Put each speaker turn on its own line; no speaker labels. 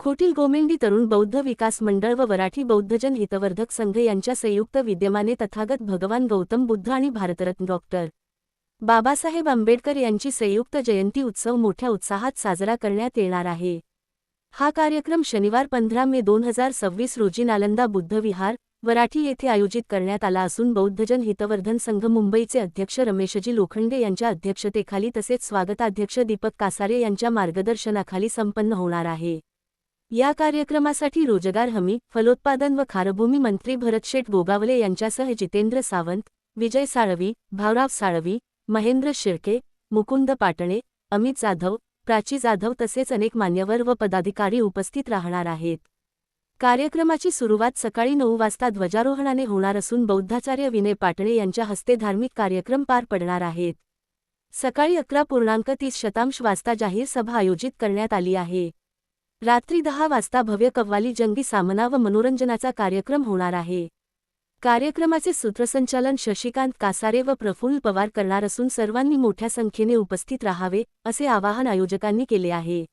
खोटील गोमेंडी तरुण बौद्ध विकास मंडळ व वराठी बौद्धजन हितवर्धक संघ यांच्या संयुक्त विद्यमाने तथागत भगवान गौतम बुद्ध आणि भारतरत्न डॉ. बाबासाहेब आंबेडकर यांची संयुक्त जयंती उत्सव मोठ्या उत्साहात साजरा करण्यात येणार आहे। हा कार्यक्रम शनिवार 15 मे 2026 रोजी नालंदा बुद्ध विहार, वराठी येथे आयोजित करण्यात आला असून बौद्धजन हितवर्धन संघ मुंबईचे अध्यक्ष रमेशजी लोखंडे यांच्या अध्यक्षतेखाली तसेच स्वागताध्यक्ष दीपक कासारे यांच्या मार्गदर्शनाखाली संपन्न होणार आहे। या कार्यक्रमासाठी रोजगार हमी, फलोत्पादन व खारभूमी मंत्री भरतशेठ गोगावले यांच्यासह जितेंद्र सावंत, विजय साळवी, भाऊराव साळवी, महेंद्र शिर्के, मुकुंद पाटणे, अमित जाधव, प्राची जाधव तसेच अनेक मान्यवर व पदाधिकारी उपस्थित राहणार आहेत। कार्यक्रमाची सुरुवात सकाळी 9 वाजता ध्वजारोहणाने होणार असून बौद्धाचार्य विनय पाटणे यांच्या हस्ते धार्मिक कार्यक्रम पार पडणार आहेत। सकाळी 11.30 वाजता जाहीर सभा आयोजित करण्यात आली आहे। रात्री 10 वाजता भव्य कव्वाली जंगी सामना व मनोरंजनाचा कार्यक्रम होणार आहे। कार्यक्रमाचे सूत्रसंचालन शशिकांत कासारे व प्रफुल्ल पवार करणार असून सर्वांनी मोठ्या संख्येने उपस्थित राहावे असे आवाहन आयोजकांनी केले आहे।